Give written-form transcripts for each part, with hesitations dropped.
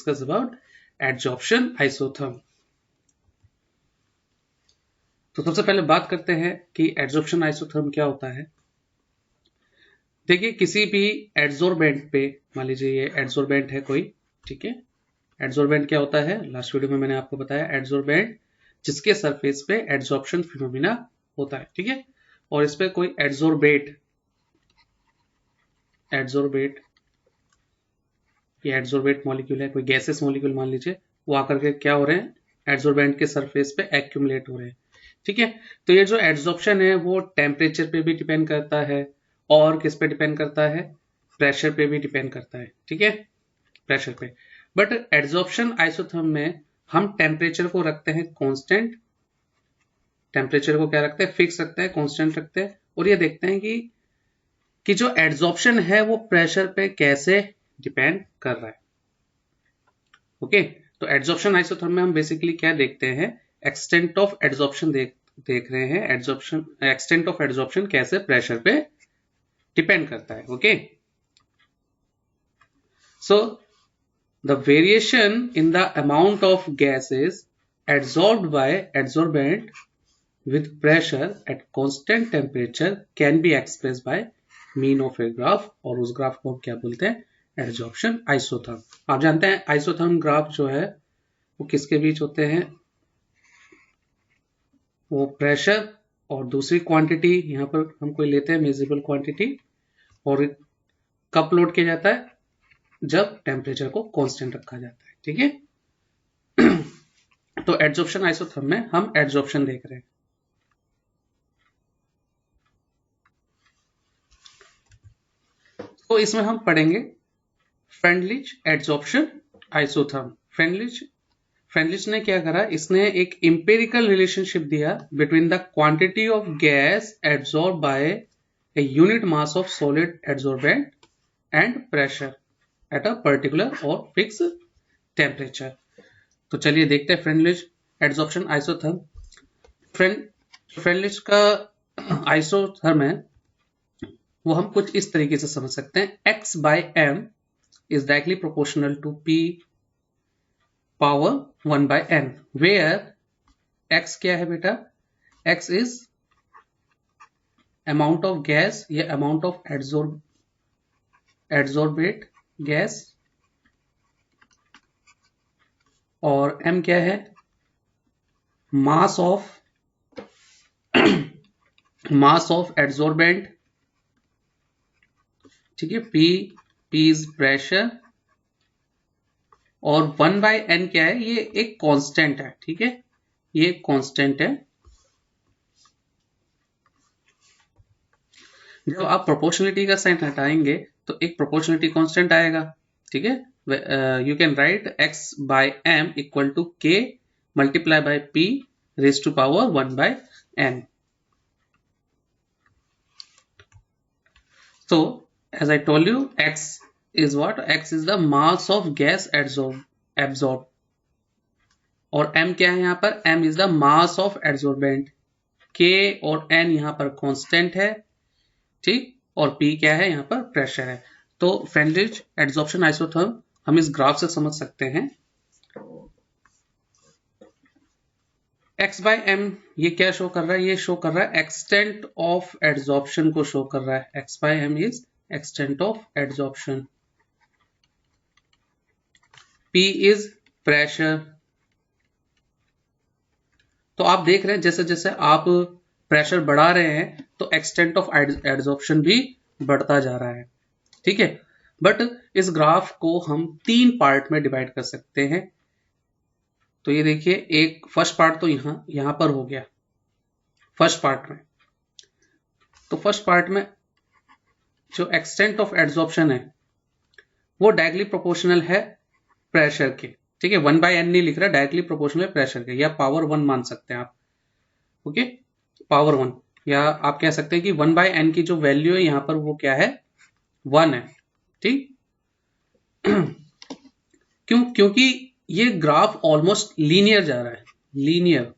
discuss about adsorption isotherm. तो सबसे पहले बात करते हैं कि एडजॉर्प्शन आइसोथर्म क्या होता है. देखिए किसी भी एडजॉर्बेंट पे, मान लीजिए ये एडजॉर्बेंट है कोई, ठीक है. एडजॉर्बेंट क्या होता है, लास्ट वीडियो में मैंने आपको बताया. एडजॉर्बेंट जिसके सरफेस पे एडजॉर्प्शन फिनोमिना होता है, ठीक है. और इस पे कोई एडजॉर्बेट ये एडजॉर्बेट मॉलिक्यूल है, कोई गैसेस मॉलिक्यूल मान लीजिए, वो आकर के क्या हो रहे हैं, एडजॉर्बेंट के सरफेस पे एक्यूमुलेट हो रहे हैं, ठीक है. तो ये जो एडजॉर्प्शन है वो टेम्परेचर पे भी डिपेंड करता है और किस पे डिपेंड करता है, प्रेशर पे भी डिपेंड करता है, ठीक है, प्रेशर पे. बट एडजॉर्प्शन आइसोथर्म में हम टेम्परेचर को रखते हैं कांस्टेंट, टेम्परेचर को क्या रखते हैं, फिक्स रखते हैं, कांस्टेंट रखते हैं. और ये देखते हैं कि जो एडजॉर्प्शन है वो प्रेशर पे कैसे डिपेंड कर रहा है. ओके, तो एडजॉर्प्शन आइसोथर्म में हम बेसिकली क्या देखते हैं, एक्सटेंट ऑफ एडजॉर्प्शन देख रहे हैं. एडजॉर्प्शन, एक्सटेंट ऑफ एडजॉर्प्शन कैसे प्रेशर पे डिपेंड करता है. Okay, so the variation in the amount of gases adsorbed by adsorbent with pressure at constant temperature can be expressed by mean of a graph, और उस graph को हम क्या बोलते हैं, एडजॉर्प्शन आइसोथर्म. आप जानते हैं आइसोथर्म ग्राफ जो है वो किसके बीच होते हैं, वो प्रेशर और दूसरी क्वांटिटी, यहां पर हम कोई लेते हैं मेजरेबल क्वांटिटी, और कब प्लॉट किया जाता है, जब टेम्परेचर को कांस्टेंट रखा जाता है, ठीक है. तो एडजॉर्प्शन आइसोथर्म में हम एडजॉर्प्शन देख रहे हैं. तो इसमें हम पढ़ेंगे फ्रेंडलिच एडजॉर्प्शन आइसोथर्म. फ्रेंडलिच ने क्या करा, इसने एक इंपेरिकल रिलेशनशिप दिया between the quantity of gas adsorb by a unit mass of solid adsorbent and pressure at a particular और फिक्स टेम्परेचर. तो चलिए देखते हैं फ्रेंडलिच एडजॉर्प्शन आइसोथर्म. फ्रेंडलिच का आइसोथर्म है वो हम कुछ इस तरीके से समझ सकते हैं. x by m is directly proportional to p power 1 by n, where x क्या है बेटा, x is amount of gas या amount of adsorbate gas, और m क्या है, mass of adsorbent, ठीक है. p is प्रेशर, और 1 by n क्या है, ये एक कांस्टेंट है, ठीक है, ये कांस्टेंट है. जब आप प्रोपोर्शनलिटी का साइन हटाएंगे तो एक प्रोपोर्शनलिटी कांस्टेंट आएगा, ठीक है. You can write x by m equal to k multiply by p raise to power 1 by n. So as I told you, x is what, x is the mass of gas absorbed, और m क्या है, यहां पर m is the mass of adsorbent, k और n यहां पर constant है, ठीक, और p क्या है, यहां पर प्रेशर है. तो फ्रेंडलिच एडजॉर्प्शन आइसोथर्म हम इस ग्राफ से समझ सकते हैं. x by m ये क्या शो कर रहा है, ये शो कर रहा है एक्सटेंट ऑफ एडजॉर्प्शन को शो कर रहा है. x by m is extent of adsorption. p is pressure. तो आप देख रहे हैं जैसे जैसे आप प्रेशर बढ़ा रहे हैं तो एक्सटेंट ऑफ एडजॉर्प्शन भी बढ़ता जा रहा है, ठीक है. बट इस ग्राफ को हम 3 पार्ट में डिवाइड कर सकते हैं. तो ये देखिए, एक फर्स्ट पार्ट तो यहां पर हो गया फर्स्ट पार्ट में. तो फर्स्ट पार्ट में जो एक्सटेंट ऑफ एडजॉर्प्शन है वो डायरेक्टली प्रोपोर्शनल है प्रेशर के, ठीक है. 1 by n नहीं लिख रहा, डायरेक्टली प्रोपोर्शनल है प्रेशर के, या पावर 1 मान सकते हैं आप, ओके, पावर 1, या आप कह सकते हैं कि 1 by n की जो वैल्यू है यहां पर वो क्या है, 1 है, ठीक. क्योंकि ये ग्राफ ऑलमोस्ट लीनियर जा रहा है, लीनियर,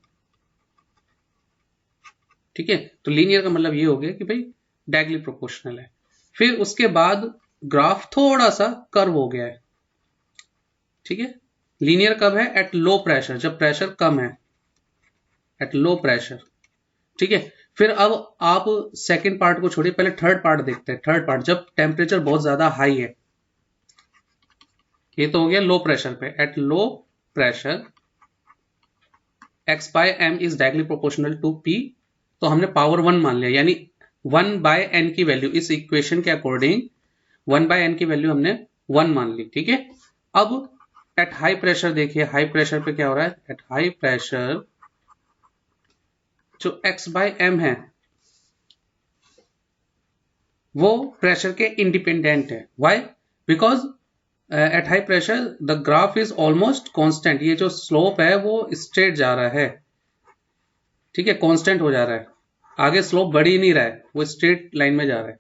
ठीक है. तो लीनियर का मतलब ये हो गया कि भाई डायरेक्टली प्रोपोर्शनल है. फिर उसके बाद ग्राफ थोड़ा सा कर्व हो गया है, ठीक है, लीनियर कब है? एट लो प्रेशर, जब प्रेशर कम है, एट लो प्रेशर। ठीक है, फिर अब आप सेकेंड पार्ट को छोड़िए, पहले थर्ड पार्ट देखते हैं। थर्ड पार्ट जब टेम्परेचर बहुत ज्यादा हाई है, ये तो हो गया लो प्रेशर पे। At low pressure x bye m is directly proportional to p, तो हमने पावर 1 मान लिया, यानी 1 बाय n की वैल्यू इस इक्वेशन के अकॉर्डिंग 1 बाय n की वैल्यू हमने 1 मान ली। ठीक है, अब एट हाई प्रेशर देखिए, हाई प्रेशर पे क्या हो रहा है? एट हाई प्रेशर जो x बाय m है वो प्रेशर के इंडिपेंडेंट है। Why? Because at high pressure the graph is almost constant, ये जो स्लोप है वो स्ट्रेट जा रहा है। ठीक है, कांस्टेंट हो जा रहा है, आगे स्लोप बढ़ ही नहीं रहा है, वो स्ट्रेट लाइन में जा रहा है।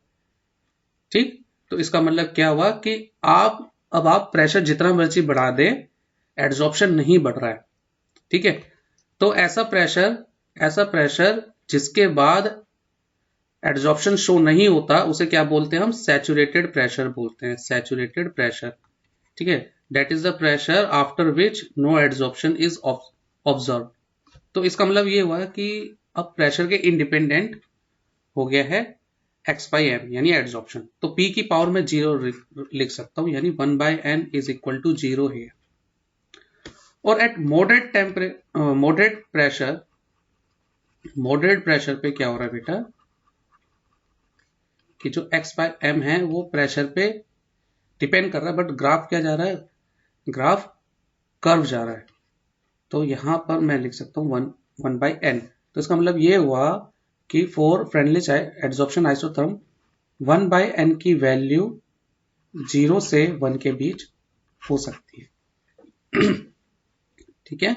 ठीक, तो इसका मतलब क्या हुआ कि अब आप प्रेशर जितना मर्जी बढ़ा दे, एड्सॉर्प्शन नहीं बढ़ रहा है। ठीक है, तो ऐसा प्रेशर जिसके बाद एड्सॉर्प्शन शो नहीं होता उसे क्या बोलते हैं हम? सैचुरेटेड प्रेशर बोलते हैं, सैचुरेटेड प्रेशर। ठीक है, that is the pressure after which no adsorption is observe. तो इसका मतलब ये हुआ कि अब प्रेशर के इंडिपेंडेंट हो गया है x बाई एम, यानी एड्सॉर्प्शन। तो p की पावर में 0 लिख सकता हूं, यानी 1 by n is equal to 0 है। और एट मॉडरेट प्रेशर पे क्या हो रहा है बेटा कि जो x बाय m है वो प्रेशर पे डिपेंड कर रहा है, बट ग्राफ क्या जा रहा है? ग्राफ कर्व जा रहा है। तो यहां पर मैं लिख सकता हूं 1 बाई n। तो इसका मतलब ये हुआ कि for friendly adsorption isotherm 1 by n की वैल्यू 0 से 1 के बीच हो सकती है। ठीक है,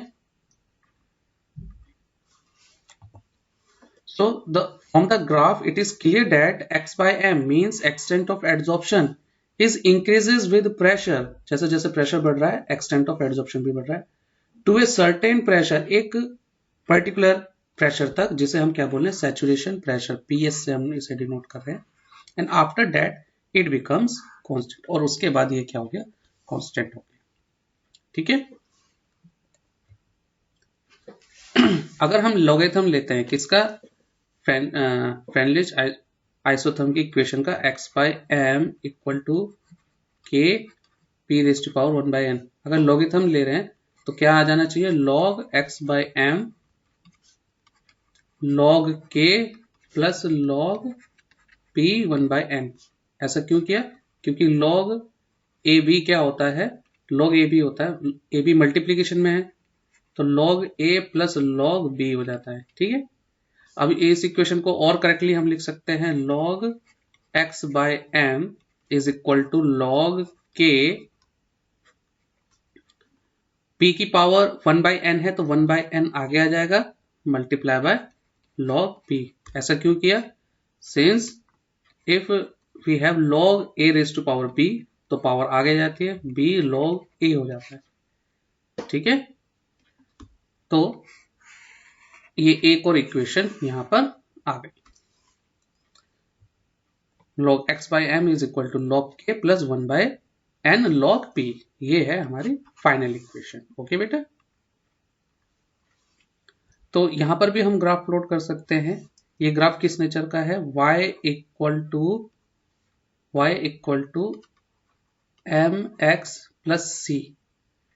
so from the graph it is clear that x by m means extent of adsorption is increases with pressure। जैसे जैसे प्रेशर बढ़ रहा है एक्सटेंट ऑफ एड्सॉर्प्शन भी बढ़ रहा है टू ए सर्टेन प्रेशर, एक पर्टिकुलर प्रेशर तक, जिसे हम क्या बोल रहे हैं? सैचुरेशन प्रेशर, PS से हम इसे डिनोट कर रहे हैं। And after that it becomes constant, और उसके बाद ये क्या हो गया? कांस्टेंट हो गया। ठीक है, अगर हम लॉगरिथम लेते हैं किसका? फ्रेंडलिच आइसोथर्म की इक्वेशन का, x by M equal to K P raise to power 1 by n। अगर लॉगरिथम ले रहे हैं तो क्या आ जाना चाहिए? log x by M log k plus log p 1 by n। ऐसा क्यों किया? क्योंकि log ab क्या होता है? log ab होता है, ab मल्टीप्लीकेशन में है, तो log a plus log b हो जाता है। ठीक है, अब इस इक्वेशन को और करेक्टली हम लिख सकते हैं log x bye m is equal to log k, p की पावर 1 बाय n है तो 1 बाय n आगे आ जाएगा, मल्टीप्लाई बाय log p। ऐसा क्यों किया? Since if we have log a raise to power b तो पावर आगे जाती है, b log a हो जाता है। ठीक है, तो ये एक और इक्वेशन यहां पर आ गई। log x by M is equal to log k plus 1 by n log p, ये है हमारी फाइनल इक्वेशन। ओके बेटा, तो यहां पर भी हम ग्राफ प्लॉट कर सकते हैं। ये ग्राफ किस नेचर का है? y equal to M X plus C.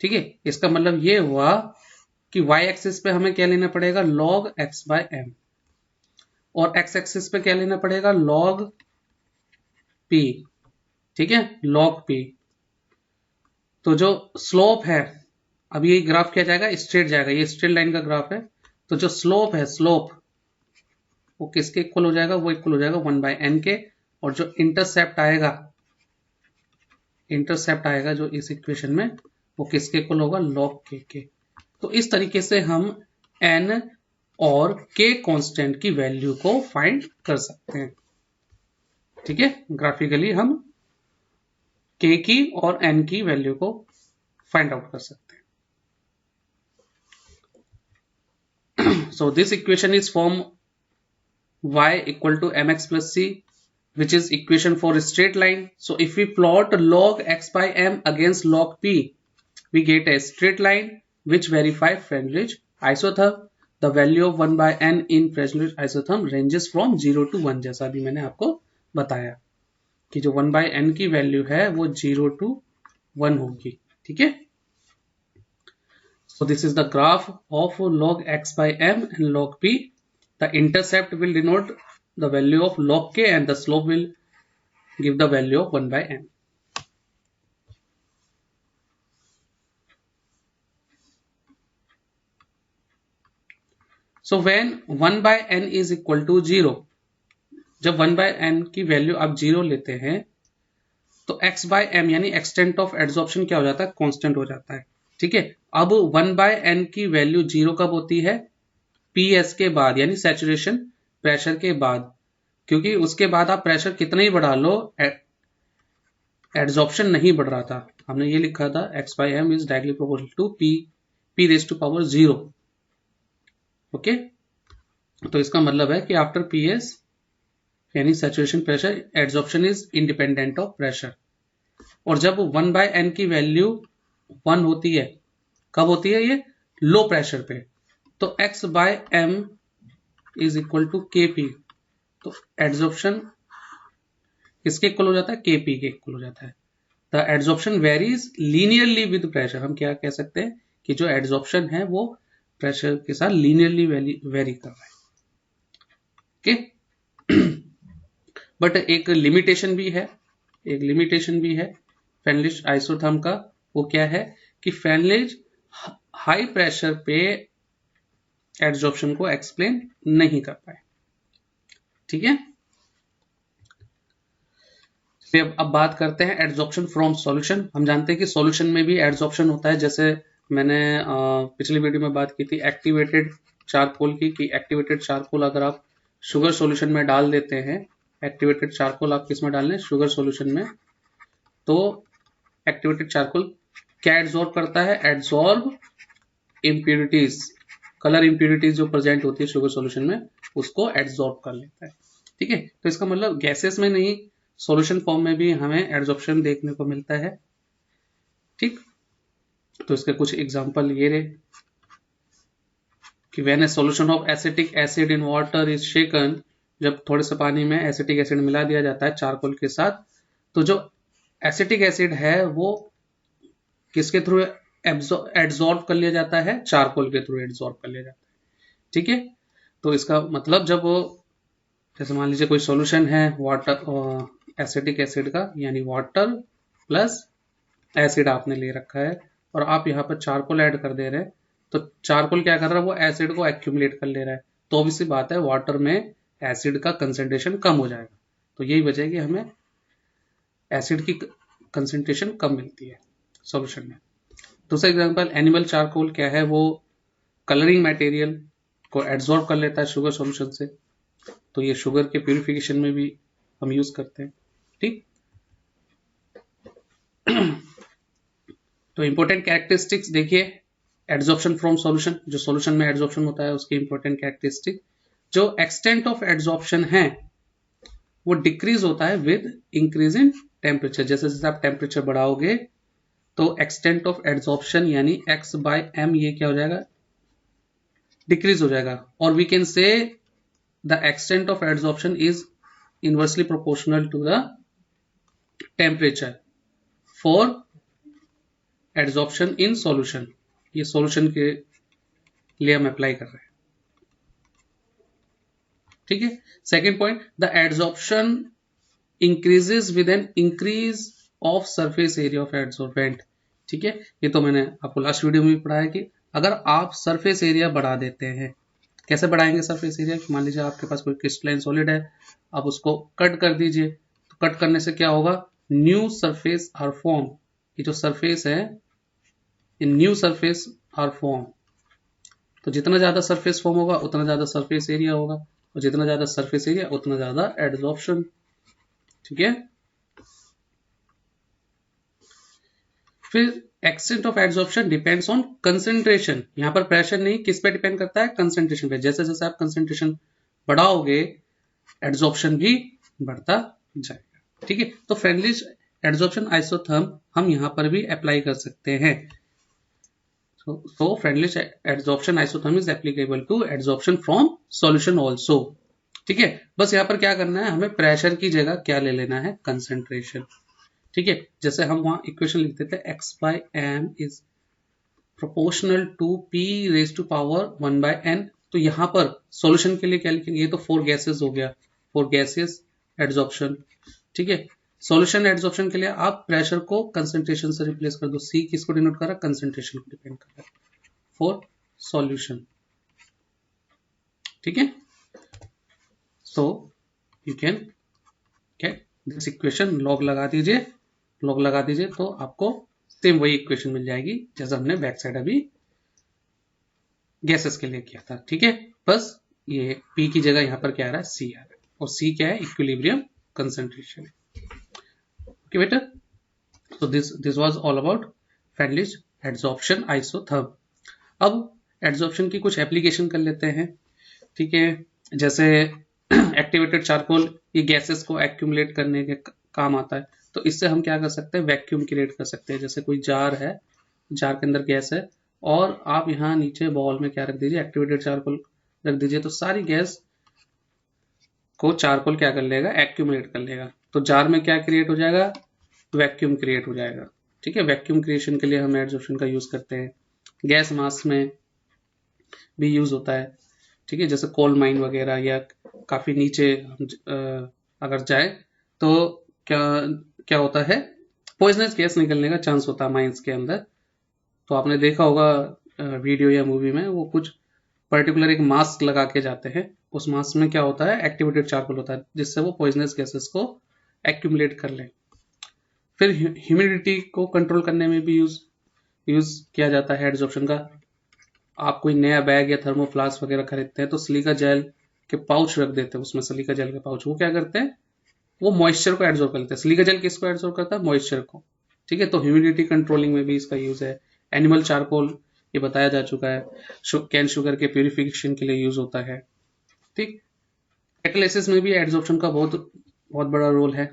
ठीक है, इसका मतलब ये हुआ कि y एक्सिस पे हमें क्या लेना पड़ेगा? log x बाय m, और x एक्सिस पे क्या लेना पड़ेगा? log p। ठीक है, log p। तो जो स्लोप है, अब ये ग्राफ क्या जाएगा? स्ट्रेट जाएगा, ये स्ट्रेट लाइन का ग्राफ है, तो जो स्लोप है, स्लोप वो किसके इक्वल हो जाएगा? वो इक्वल हो जाएगा 1 बाय n के, और जो इंटरसेप्ट आएगा जो इस इक्वेशन में, वो किसके इक्वल होगा? log k के। तो इस तरीके से हम n और k कांस्टेंट की वैल्यू को फाइंड कर सकते हैं। ठीक है, ग्राफिकली हम k की और n की वैल्यू को फाइंड आउट कर सकते हैं। So this equation is form y equal to mx plus c, which is equation for a straight line. So if we plot log x by m against log p, we get a straight line which verify Friendlich isotherm. The value of 1 by n in Friendlich isotherm ranges from 0 to 1, जैसा भी मैंने आपको बताया कि जो 1 by n की value है वो 0 to 1 होगी, ठीक है। So this is the graph of log x by m and log p. The intercept will denote the value of log k and the slope will give the value of 1 by n. So when 1 by n is equal to 0, जब 1 by n की value आप 0 लेते हैं तो x by m यानी extent of adsorption क्या हो जाता है, कांस्टेंट हो जाता है, ठीक है। अब 1 by n की वैल्यू 0 कब होती है, PS के बाद यानी सैचुरेशन प्रेशर के बाद, क्योंकि उसके बाद आप प्रेशर कितना ही बढ़ा लो एड्सॉर्प्शन नहीं बढ़ रहा था। हमने ये लिखा था x by m is directly proportional to p raise to power 0, okay. तो इसका मतलब है कि आफ्टर PS यानी saturation pressure adsorption is independent of pressure. और जब 1 by n की वैल्यू 1 होती है, कब होती है ये, लो प्रेशर पे, तो x by m is equal to kp, तो एड्सॉर्प्शन किसके इक्वल हो जाता है, kp के इक्वल हो जाता है। The adsorption varies linearly with pressure, हम क्या कह सकते हैं कि जो एड्सॉर्प्शन है वो प्रेशर के साथ लीनियरली वेरी कर रहा है, ओके। बट एक लिमिटेशन भी है, एक लिमिटेशन भी है Friendlich आइसोथर्म का, वो क्या है कि Friendlich हाई प्रेशर पे एड्सॉर्प्शन को एक्सप्लेन नहीं कर पाए, ठीक है। अब बात करते हैं एड्सॉर्प्शन फ्रॉम सॉल्यूशन। हम जानते हैं कि सॉल्यूशन में भी एड्सॉर्प्शन होता है, जैसे मैंने पिछली वीडियो में बात की थी एक्टिवेटेड चारकोल की, कि एक्टिवेटेड चारकोल अगर आप शुगर सॉल्यूशन में डाल देते हैं, एक्टिवेटेड चारकोल आप किस में डाल लें, शुगर सॉल्यूशन में, तो एक्टिवेटेड चारकोल क्या एड्सॉर्ब करता है, एड्सॉर्ब इम्प्यूरिटीज, कलर इम्प्यूरिटीज जो प्रेजेंट होती है शुगर सॉल्यूशन में, उसको एड्सॉर्ब कर लेता है, ठीक है। तो इसका मतलब गैसेस में नहीं, सॉल्यूशन फॉर्म में भी हमें एड्सॉर्प्शन देखने को मिलता है, ठीक। तो इसके कुछ एग्जांपल ये रहे कि when a solution of acetic acid in water is shaken, जब थोड़े से पानी में एसिटिक एसिड मिला दिया जाता है चारकोल के साथ, तो जो एसिटिक एसिड है वो किसके थ्रू एड्सॉर्ब कर लिया जाता है, चारकोल के थ्रू एड्सॉर्ब कर लिया जाता है, ठीक है। तो इसका मतलब जब जैसे मान लीजिए कोई सॉल्यूशन है वाटर एसिटिक एसिड का, यानी वाटर प्लस एसिड आपने ले रखा है और आप यहाँ पर चारकोल ऐड कर दे रहे हैं, तो चारकोल क्या कर रहा है, वो एसिड को एक्यूमुलेट कर ले रहा है, तो ऑब्वियसली बात है वाटर में एसिड का कंसेंट्रेशन कम हो जाएगा। तो यही वजह है कि हमें एसिड की कंसेंट्रेशन कम मिलती है सॉल्यूशन में। दूसरा एग्जांपल एनिमल चारकोल क्या है, वो कलरिंग मटेरियल को एब्जॉर्ब कर लेता है शुगर सॉल्यूशन से, तो ये शुगर के प्यूरिफिकेशन में भी हम यूज करते हैं, ठीक। तो इंपॉर्टेंट कैरेक्टरिस्टिक्स देखिए एड्सॉर्प्शन फ्रॉम सॉल्यूशन, जो सॉल्यूशन में एड्सॉर्प्शन होता है उसकी इंपॉर्टेंट कैरेक्टरिस्टिक, जो एक्सटेंट ऑफ एड्सॉर्प्शन है वो डिक्रीज होता है विद इंक्रीज इन टेम्परेचर। जैसे जैसे आप टेम्परेचर बढ़ाओगे तो एक्सटेंट ऑफ एड्सॉर्प्शन यानी x by m ये क्या हो जाएगा, डिक्रीज हो जाएगा। और we can say the extent of adsorption is inversely proportional to the temperature for adsorption in solution. ये सॉल्यूशन के लिए हम अप्लाई कर रहे हैं, ठीक है। Second point, the adsorption increases with an increase of surface area of adsorbent, ठीक है। ये तो मैंने आपको लास्ट वीडियो में भी पढ़ाया कि अगर आप सरफेस एरिया बढ़ा देते हैं, कैसे बढ़ाएंगे सरफेस एरिया, मान लीजिए आपके पास कोई क्रिस्टलाइन सॉलिड है, आप उसको कट कर दीजिए, तो कट करने से क्या होगा, न्यू सरफेस आर फॉर्म, ये जो सरफेस है इन न्यू सरफेस आर फॉर्म, तो जितना ज्यादा सरफेस फॉर्म होगा उतना ज्यादा सरफेस एरिया होगा, और जितना ज्यादा सरफेस एरिया उतना ज्यादा एड्सॉर्प्शन, ठीक है। फिर extent of adsorption depends on concentration, यहां पर प्रेशर नहीं, किस पे डिपेंड करता है, कंसेंट्रेशन पे। जैसे जैसे आप कंसेंट्रेशन बढ़ाओगे एड्सॉर्प्शन भी बढ़ता जाएगा, ठीक है। तो फ्रेंडलिश एड्सॉर्प्शन आइसोथर्म हम यहां पर भी अप्लाई कर सकते हैं। So Friendly's adsorption isotherm is applicable to adsorption from solution also. ठीक है, बस यहाँ पर क्या करना है, हमें प्रेशर की जगह क्या ले लेना है, कंसंट्रेशन. ठीक है, जैसे हम वहां इक्वेशन लिखते थे x by m is proportional to p raised to power 1 by n. तो यहाँ पर सॉल्यूशन के लिए क्या लिखेंगे, ये तो 4 गैसेस हो गया, 4 गैसेस एडसॉर्प्शन. ठीक है, सॉल्यूशन एडसॉर्प्शन के लिए आप प्रेशर को कंसंट्रेशन से रिप्लेस कर दो. सी किसको डिनोट कर रहा है, कंसंट्रेशन को डिपेंड कर रहा है फॉर सॉल्यूशन. ठीक है, so you can get this equation. Log लगा दीजिए, लॉग लगा दीजिए तो आपको सेम वही इक्वेशन मिल जाएगी जैसा हमने बैक साइड अभी गैसेस के लिए किया था. ठीक है, बस ये P की जगह यहां पर क्या आ रहा है, C आ रहा है, और C क्या है, इक्विलिब्रियम कंसंट्रेशन. ओके बेटा, so this was all about Friendly's adsorption isotherm. अब adsorption की कुछ एप्लीकेशन कर लेते हैं. ठीक है, जैसे एक्टिवेटेड चारकोल ये गैसेस को एक्यूमुलेट करने के काम आता है, तो इससे हम क्या कर सकते हैं, वैक्यूम क्रिएट कर सकते हैं. जैसे कोई जार है, जार के अंदर गैस है, और आप यहाँ नीचे बॉल में क्या रख दीजिए, एक्टिवेटेड चारकोल रख दीजिए, तो सारी गैस को चारकोल क्या कर लेगा, एक्यूमुलेट कर लेगा. तो जार में क्या क्रिएट हो जाएगा, वैक्यूम क्रिएट हो जाएगा. ठीक है, वैक्यूम क्रिएशन के लिए हम एडसॉर्प्शन का यूज करते हैं. गैस मास में भी यूज होता है. ठीक है, जैसे कोल माइन वगैरह या काफी नीचे अगर जाए तो क्या क्या होता है, पॉइजनस गैस निकलने का चांस होता है माइंस के अंदर. तो आपने देखा होगा वीडियो या मूवी में, वो कुछ पर्टिकुलर एक मास्क लगा के जाते हैं, उस मास्क में क्या होता है, एक्टिवेटेड चारकोल होता है, जिससे वो पॉइजनस गैसेस को एक्यूमुलेट कर लें. फिर ह्यूमिडिटी को कंट्रोल करने में भी यूज किया जाता है एडसॉर्प्शन का. आप कोई नया बैग या थर्मोफ्लास्क वगैरह खरीदते हैं तो सिलिका जेल के पाउच रख देते हैं, उसमें सिलिका जेल के पाउच, वो क्या करते हैं, वो मॉइस्चर को एडसॉर्ब कर लेते हैं. सिलिका जेल किसको एडसॉर्ब करता है, मॉइस्चर को. ठीक है, तो ह्यूमिडिटी कंट्रोलिंग में भी इसका यूज है. एनिमल चारकोल ये बताया जा चुका है, कैन शुगर के प्यूरिफिकेशन के लिए यूज होता है. ठीक, कैटालिसिस में भी एडसॉर्प्शन का बहुत बड़ा रोल है.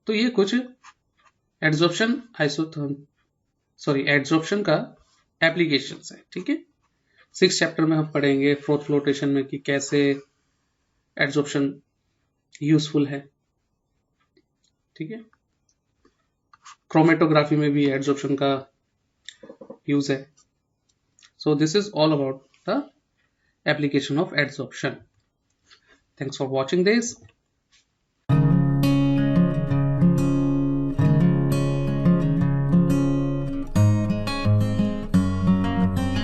तो ये कुछ एडसॉर्प्शन एडसॉर्प्शन का एप्लीकेशंस है. ठीक है, 6th चैप्टर में हम पढ़ेंगे फोर्थ फ्लोटेशन में कि कैसे एडसॉर्प्शन यूजफुल है. ठीक है, क्रोमेटोग्राफी में भी एडसॉर्प्शन का यूज है. So this is all about the application of adsorption. Thanks for watching this.